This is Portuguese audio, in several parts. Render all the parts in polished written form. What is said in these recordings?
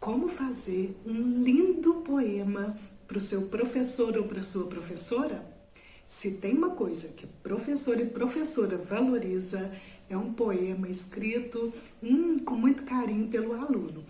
como fazer um lindo poema para o seu professor ou para a sua professora? Se tem uma coisa que professor e professora valoriza, é um poema escrito com muito carinho pelo aluno.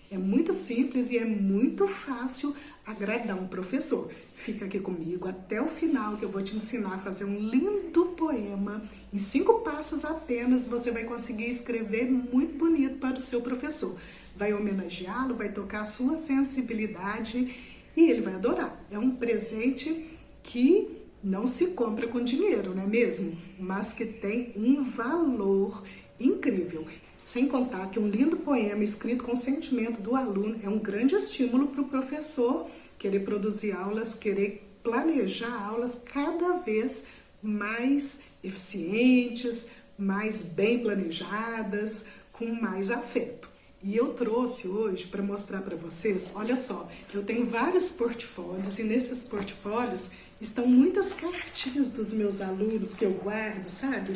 É muito simples e é muito fácil agradar um professor. Fica aqui comigo até o final que eu vou te ensinar a fazer um lindo poema. Em 5 passos apenas você vai conseguir escrever muito bonito para o seu professor. Vai homenageá-lo, vai tocar a sua sensibilidade e ele vai adorar. É um presente que não se compra com dinheiro, não é mesmo? Mas que tem um valor incrível. Sem contar que um lindo poema escrito com o sentimento do aluno é um grande estímulo para o professor querer produzir aulas, querer planejar aulas cada vez mais eficientes, mais bem planejadas, com mais afeto. E eu trouxe hoje para mostrar para vocês, olha só, eu tenho vários portfólios e nesses portfólios estão muitas cartinhas dos meus alunos que eu guardo, sabe?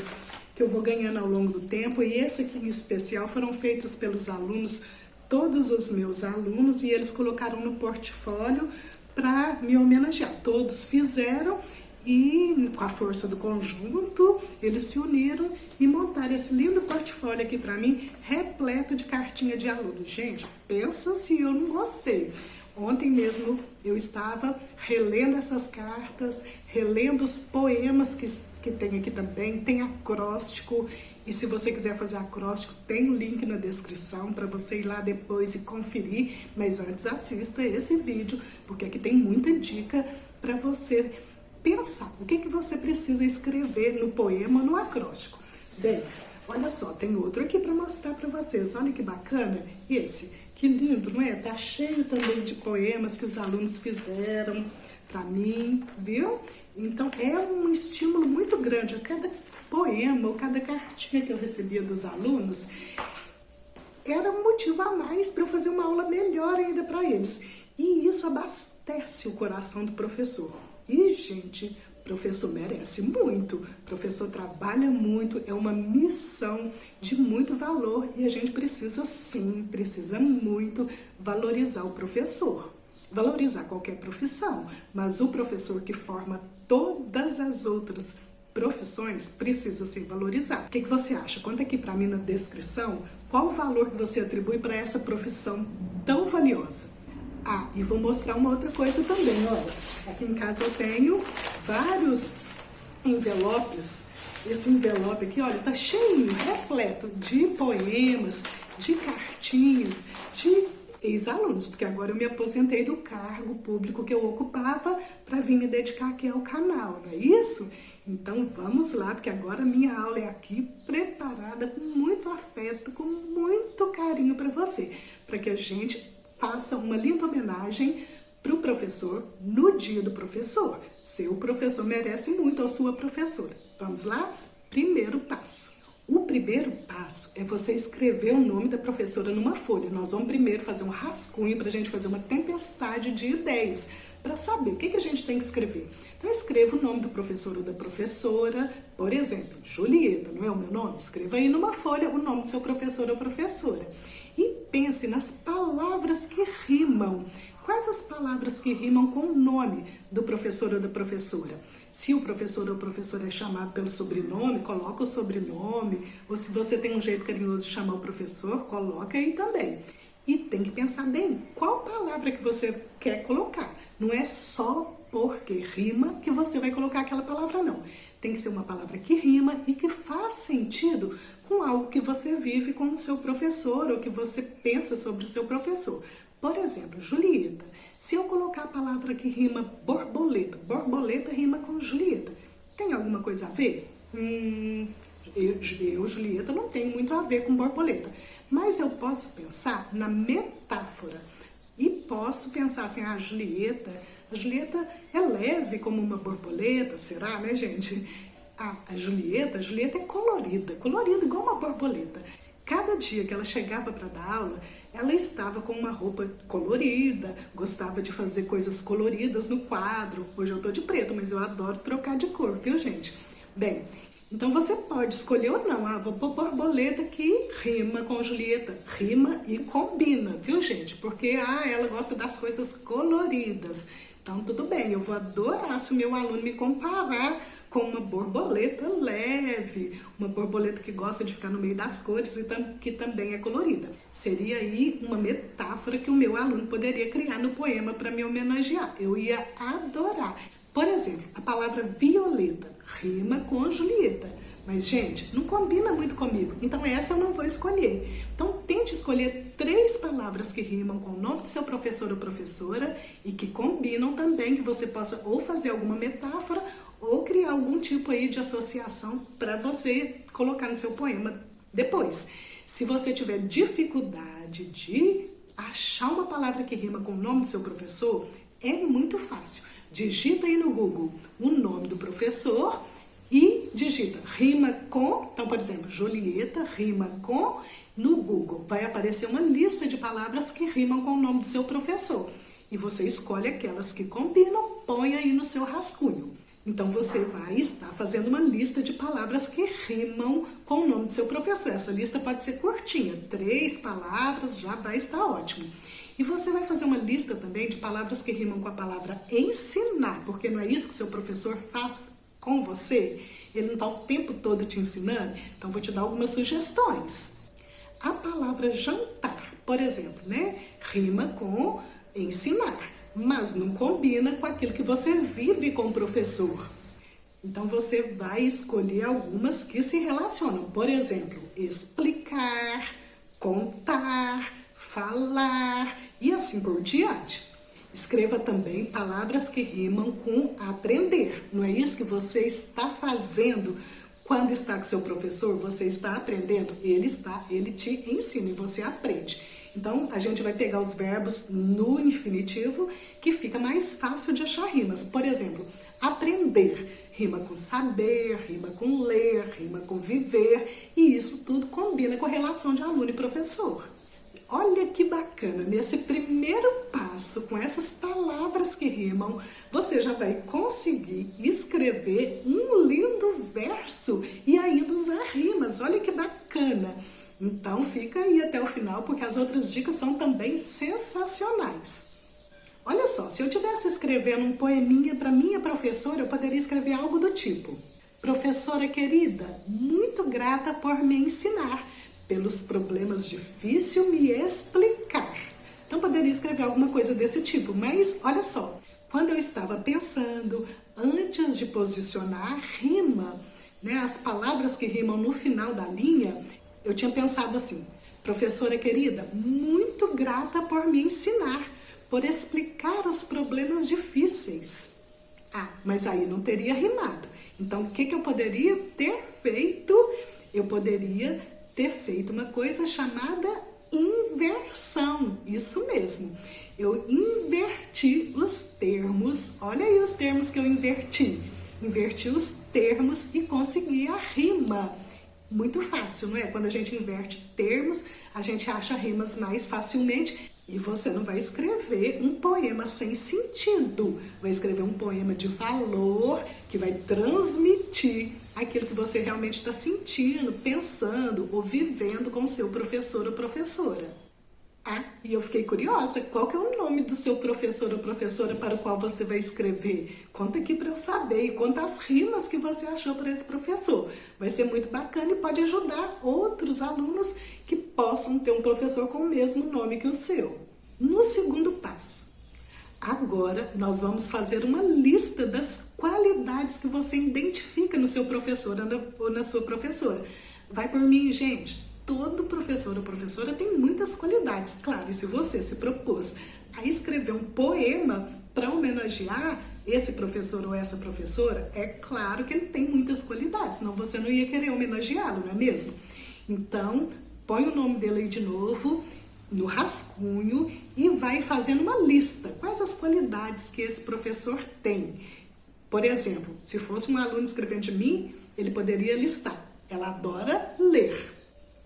Que eu vou ganhando ao longo do tempo, e esse aqui em especial foram feitas pelos alunos, todos os meus alunos, e eles colocaram no portfólio para me homenagear. Todos fizeram e com a força do conjunto, eles se uniram e montaram esse lindo portfólio aqui para mim, repleto de cartinha de aluno. Gente, pensa se eu não gostei. Ontem mesmo eu estava relendo essas cartas, relendo os poemas que tem aqui também, tem acróstico, e se você quiser fazer acróstico, tem o link na descrição para você ir lá depois e conferir, mas antes assista esse vídeo, porque aqui tem muita dica para você pensar o que você precisa escrever no poema, no acróstico. Bem, olha só, tem outro aqui para mostrar para vocês, olha que bacana esse. Que lindo, não é? Tá cheio também de poemas que os alunos fizeram para mim, viu? Então é um estímulo muito grande. A cada poema ou cada cartinha que eu recebia dos alunos era um motivo a mais para eu fazer uma aula melhor ainda para eles. E isso abastece o coração do professor. E, gente, o professor merece muito, o professor trabalha muito, é uma missão de muito valor e a gente precisa sim, precisa muito valorizar o professor, valorizar qualquer profissão, mas o professor que forma todas as outras profissões precisa ser valorizado. O que você acha? Conta aqui pra mim na descrição qual o valor que você atribui para essa profissão tão valiosa. Ah, e vou mostrar uma outra coisa também, olha. Aqui em casa eu tenho vários envelopes. Esse envelope aqui, olha, tá cheio, repleto de poemas, de cartinhas, de ex-alunos, porque agora eu me aposentei do cargo público que eu ocupava para vir me dedicar aqui ao canal, não é isso? Então vamos lá, porque agora a minha aula é aqui preparada com muito afeto, com muito carinho para você, para que a gente faça uma linda homenagem para o professor no dia do professor. Seu professor merece muito a sua professora. Vamos lá? Primeiro passo. O primeiro passo é você escrever o nome da professora numa folha. Nós vamos primeiro fazer um rascunho para a gente fazer uma tempestade de ideias, para saber o que a gente tem que escrever. Então escreva o nome do professor ou da professora, por exemplo, Julieta, não é o meu nome? Escreva aí numa folha o nome do seu professor ou professora. E pense nas palavras que rimam. Quais as palavras que rimam com o nome do professor ou da professora? Se o professor ou professora é chamado pelo sobrenome, coloca o sobrenome. Ou se você tem um jeito carinhoso de chamar o professor, coloca aí também. E tem que pensar bem, qual palavra que você quer colocar. Não é só porque rima que você vai colocar aquela palavra, não. Tem que ser uma palavra que rima e que faz sentido com algo que você vive com o seu professor ou que você pensa sobre o seu professor. Por exemplo, Julieta. Se eu colocar a palavra que rima borboleta, borboleta rima com Julieta, tem alguma coisa a ver? Eu, Julieta, não tenho muito a ver com borboleta, mas eu posso pensar na metáfora e posso pensar assim, a Julieta é leve como uma borboleta, será, né, gente? A Julieta é colorida igual uma borboleta. Cada dia que ela chegava para dar aula, ela estava com uma roupa colorida, gostava de fazer coisas coloridas no quadro. Hoje eu tô de preto, mas eu adoro trocar de cor, viu, gente? Bem, Então você pode escolher ou não. Vou pôr borboleta que rima com Julieta. Rima e combina, viu, gente? Porque ela gosta das coisas coloridas. Então tudo bem, eu vou adorar se o meu aluno me comparar com uma borboleta leve, uma borboleta que gosta de ficar no meio das cores e que também é colorida. Seria aí uma metáfora que o meu aluno poderia criar no poema para me homenagear. Eu ia adorar. Por exemplo, a palavra violeta rima com Julieta. Mas, gente, não combina muito comigo. Então, essa eu não vou escolher. Então, tente escolher 3 palavras que rimam com o nome do seu professor ou professora e que combinam também, que você possa ou fazer alguma metáfora ou criar algum tipo aí de associação para você colocar no seu poema depois. Se você tiver dificuldade de achar uma palavra que rima com o nome do seu professor, é muito fácil. Digita aí no Google o nome do professor e digita rima com, então, por exemplo, Julieta rima com, no Google vai aparecer uma lista de palavras que rimam com o nome do seu professor. E você escolhe aquelas que combinam, põe aí no seu rascunho. Então você vai estar fazendo uma lista de palavras que rimam com o nome do seu professor. Essa lista pode ser curtinha, 3 palavras já vai estar ótimo. E você vai fazer uma lista também de palavras que rimam com a palavra ensinar, porque não é isso que o seu professor faz com você? Ele não está o tempo todo te ensinando? Então vou te dar algumas sugestões. A palavra jantar, por exemplo, né? Rima com ensinar, mas não combina com aquilo que você vive com o professor. Então você vai escolher algumas que se relacionam. Por exemplo, explicar, contar, falar e assim por diante. Escreva também palavras que rimam com aprender. Não é isso que você está fazendo quando está com seu professor? Você está aprendendo, ele te ensina e você aprende. Então, a gente vai pegar os verbos no infinitivo, que fica mais fácil de achar rimas. Por exemplo, aprender rima com saber, rima com ler, rima com viver, e isso tudo combina com a relação de aluno e professor. Olha que bacana, nesse primeiro passo, com essas palavras que rimam, você já vai conseguir escrever um lindo verso e ainda usar rimas. Olha que bacana! Então fica aí até o final, porque as outras dicas são também sensacionais. Olha só, se eu tivesse escrevendo um poeminha para minha professora, eu poderia escrever algo do tipo: professora querida, muito grata por me ensinar, pelos problemas difícil me explicar. Então poderia escrever alguma coisa desse tipo, mas olha só, quando eu estava pensando, antes de posicionar a rima, né, as palavras que rimam no final da linha, eu tinha pensado assim: professora querida, muito grata por me ensinar, por explicar os problemas difíceis. Mas aí não teria rimado. Então o que eu poderia ter feito? Eu poderia ter feito uma coisa chamada inversão. Isso mesmo. Eu inverti os termos. Olha aí os termos que eu inverti. Inverti os termos e consegui a rima. Muito fácil, não é? Quando a gente inverte termos, a gente acha rimas mais facilmente e você não vai escrever um poema sem sentido. Vai escrever um poema de valor que vai transmitir aquilo que você realmente está sentindo, pensando ou vivendo com o seu professor ou professora. E eu fiquei curiosa, qual que é o nome do seu professor ou professora para o qual você vai escrever? Conta aqui para eu saber e conta as rimas que você achou para esse professor. Vai ser muito bacana e pode ajudar outros alunos que possam ter um professor com o mesmo nome que o seu. No segundo passo, agora nós vamos fazer uma lista das qualidades que você identifica no seu professor ou na sua professora. Vai por mim, gente. Todo professor ou professora tem muitas qualidades, claro, e se você se propôs a escrever um poema para homenagear esse professor ou essa professora, é claro que ele tem muitas qualidades, senão você não ia querer homenageá-lo, não é mesmo? Então, põe o nome dele aí de novo no rascunho e vai fazendo uma lista. Quais as qualidades que esse professor tem? Por exemplo, se fosse um aluno escrevendo de mim, ele poderia listar: ela adora ler.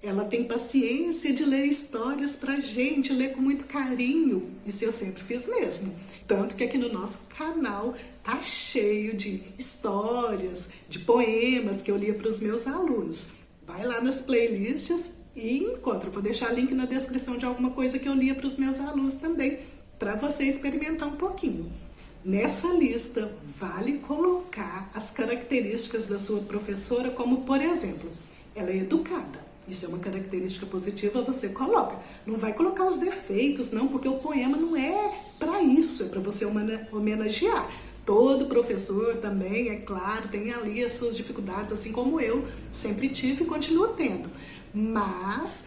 Ela tem paciência de ler histórias pra gente, ler com muito carinho. Isso eu sempre fiz mesmo. Tanto que aqui no nosso canal tá cheio de histórias, de poemas que eu lia para os meus alunos. Vai lá nas playlists e encontra. Vou deixar link na descrição de alguma coisa que eu lia para os meus alunos também, para você experimentar um pouquinho. Nessa lista, vale colocar as características da sua professora, como, por exemplo, ela é educada. Isso é uma característica positiva, você coloca. Não vai colocar os defeitos, não, porque o poema não é para isso, é para você homenagear. Todo professor também, é claro, tem ali as suas dificuldades, assim como eu sempre tive e continuo tendo. Mas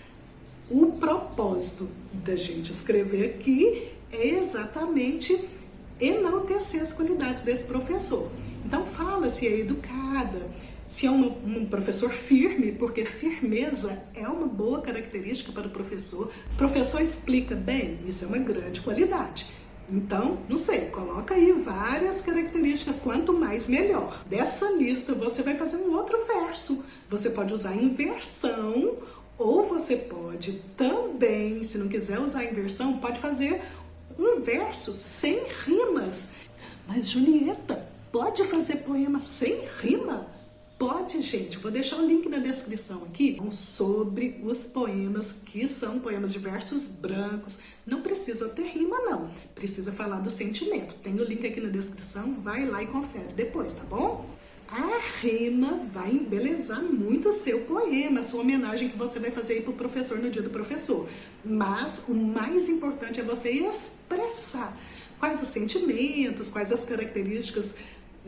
o propósito da gente escrever aqui é exatamente enaltecer as qualidades desse professor. Então fala se é educada, se é um professor firme, porque firmeza é uma boa característica para o professor. O professor explica bem, isso é uma grande qualidade. Então, não sei, coloca aí várias características, quanto mais melhor. Dessa lista você vai fazer um outro verso. Você pode usar inversão, ou você pode também, se não quiser usar inversão, pode fazer um verso sem rimas. Mas Julieta, pode fazer poema sem rima? Pode, gente. Vou deixar o link na descrição aqui sobre os poemas que são poemas de versos brancos. Não precisa ter rima, não. Precisa falar do sentimento. Tem o link aqui na descrição, vai lá e confere depois, tá bom? A rima vai embelezar muito o seu poema, a sua homenagem que você vai fazer aí pro professor no dia do professor. Mas o mais importante é você expressar quais os sentimentos, quais as características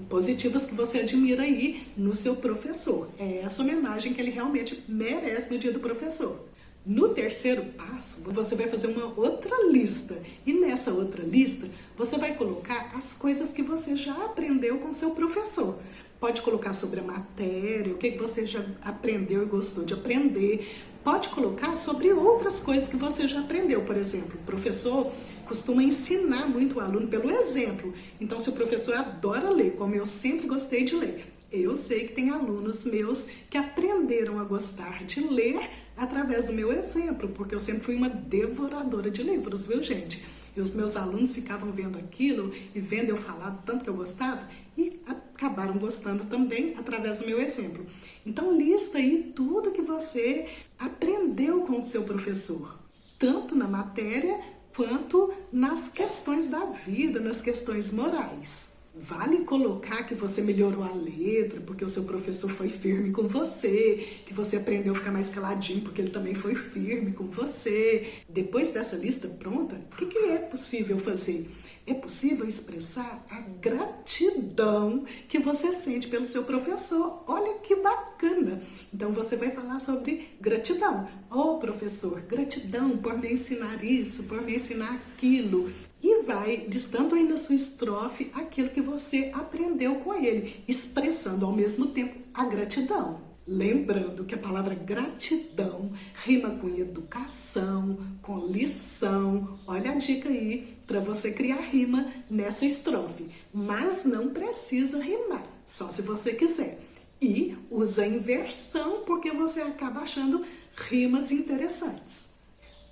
positivas que você admira aí no seu professor. É essa homenagem que ele realmente merece no dia do professor. No terceiro passo, você vai fazer uma outra lista. E nessa outra lista, você vai colocar as coisas que você já aprendeu com seu professor. Pode colocar sobre a matéria, o que você já aprendeu e gostou de aprender. Pode colocar sobre outras coisas que você já aprendeu. Por exemplo, o professor costuma ensinar muito o aluno pelo exemplo. Então, se o professor adora ler, como eu sempre gostei de ler, eu sei que tem alunos meus que aprenderam a gostar de ler através do meu exemplo, porque eu sempre fui uma devoradora de livros, viu, gente? E os meus alunos ficavam vendo aquilo e vendo eu falar do tanto que eu gostava e acabaram gostando também através do meu exemplo. Então, lista aí tudo que você aprendeu com o seu professor, tanto na matéria quanto nas questões da vida, nas questões morais. Vale colocar que você melhorou a letra porque o seu professor foi firme com você, que você aprendeu a ficar mais caladinho porque ele também foi firme com você. Depois dessa lista pronta, o que é possível fazer? É possível expressar a gratidão que você sente pelo seu professor. Olha que bacana! Então você vai falar sobre gratidão. Oh, professor, gratidão por me ensinar isso, por me ensinar aquilo. E vai listando aí na sua estrofe aquilo que você aprendeu com ele, expressando ao mesmo tempo a gratidão. Lembrando que a palavra gratidão rima com educação, com lição. Olha a dica aí para você criar rima nessa estrofe. Mas não precisa rimar, só se você quiser. E usa inversão porque você acaba achando rimas interessantes.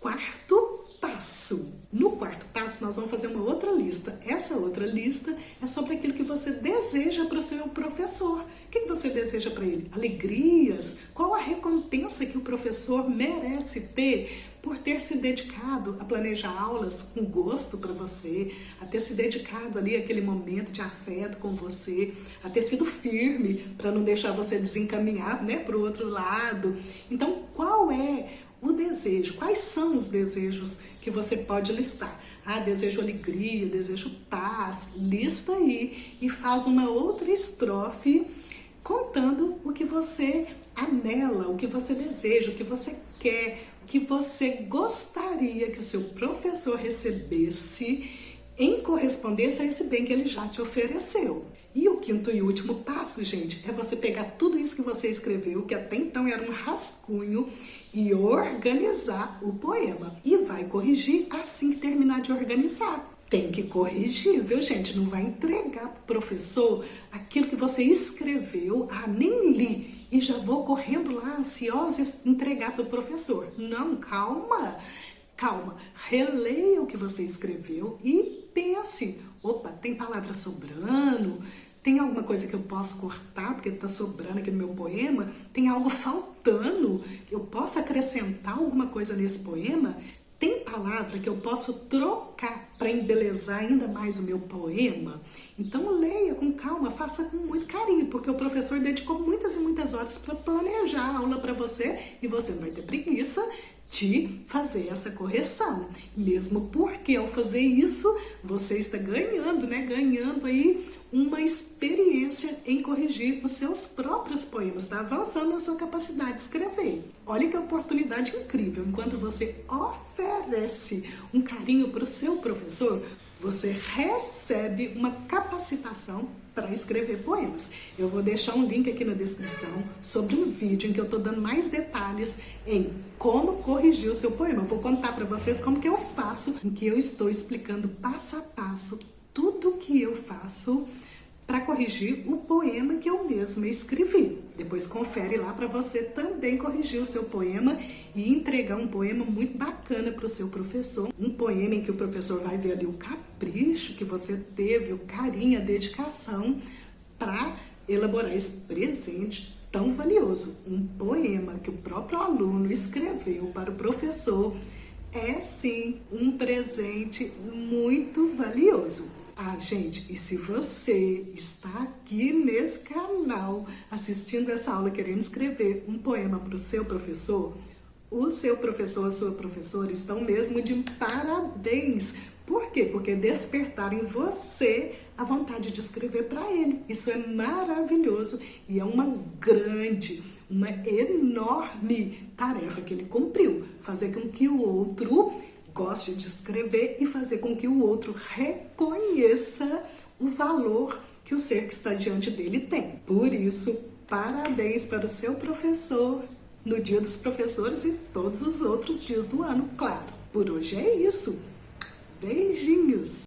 Quarto passo. No quarto passo, nós vamos fazer uma outra lista. Essa outra lista é sobre aquilo que você deseja para o seu professor. O que você deseja para ele? Alegrias? Qual a recompensa que o professor merece ter por ter se dedicado a planejar aulas com gosto para você, a ter se dedicado ali àquele momento de afeto com você, a ter sido firme para não deixar você desencaminhar, né, para o outro lado. Então, qual é o desejo? Quais são os desejos que você pode listar? Ah, desejo alegria, desejo paz. Lista aí e faz uma outra estrofe contando o que você anela, o que você deseja, o que você quer, o que você gostaria que o seu professor recebesse em correspondência a esse bem que ele já te ofereceu. E o quinto e último passo, gente, é você pegar tudo isso que você escreveu, que até então era um rascunho, e organizar o poema. E vai corrigir assim que terminar de organizar. Tem que corrigir, viu, gente? Não vai entregar pro professor aquilo que você escreveu. Ah, nem li. e já vou correndo lá, ansiosa, entregar para o professor. Não, calma, calma. Releia o que você escreveu e pense. Opa, tem palavra sobrando? Tem alguma coisa que eu posso cortar porque está sobrando aqui no meu poema? Tem algo faltando? Eu posso acrescentar alguma coisa nesse poema? Tem palavra que eu posso trocar para embelezar ainda mais o meu poema? Então leia com calma, faça com muito carinho, porque o professor dedicou muitas e muitas horas para planejar a aula para você e você não vai ter preguiça de fazer essa correção. Mesmo porque ao fazer isso, você está ganhando, né? Ganhando aí uma experiência em corrigir os seus próprios poemas, está avançando na sua capacidade de escrever. Olha que oportunidade incrível! Enquanto você oferece um carinho para o seu professor, você recebe uma capacitação para escrever poemas. Eu vou deixar um link aqui na descrição sobre um vídeo em que eu estou dando mais detalhes em como corrigir o seu poema. Eu vou contar para vocês como que eu faço, em que eu estou explicando passo a passo tudo que eu faço para corrigir o poema que eu mesma escrevi. Depois confere lá para você também corrigir o seu poema e entregar um poema muito bacana para o seu professor. Um poema em que o professor vai ver ali o capricho que você teve, o carinho, a dedicação para elaborar esse presente tão valioso. Um poema que o próprio aluno escreveu para o professor é sim um presente muito valioso. Ah, gente, e se você está aqui nesse canal assistindo essa aula querendo escrever um poema para o seu professor, a sua professora estão mesmo de parabéns. Por quê? Porque despertaram em você a vontade de escrever para ele. Isso é maravilhoso e é uma enorme tarefa que ele cumpriu. Fazer com que o outro goste de escrever e fazer com que o outro reconheça o valor que o ser que está diante dele tem. Por isso, parabéns para o seu professor no Dia dos Professores e todos os outros dias do ano, claro. Por hoje é isso. Beijinhos!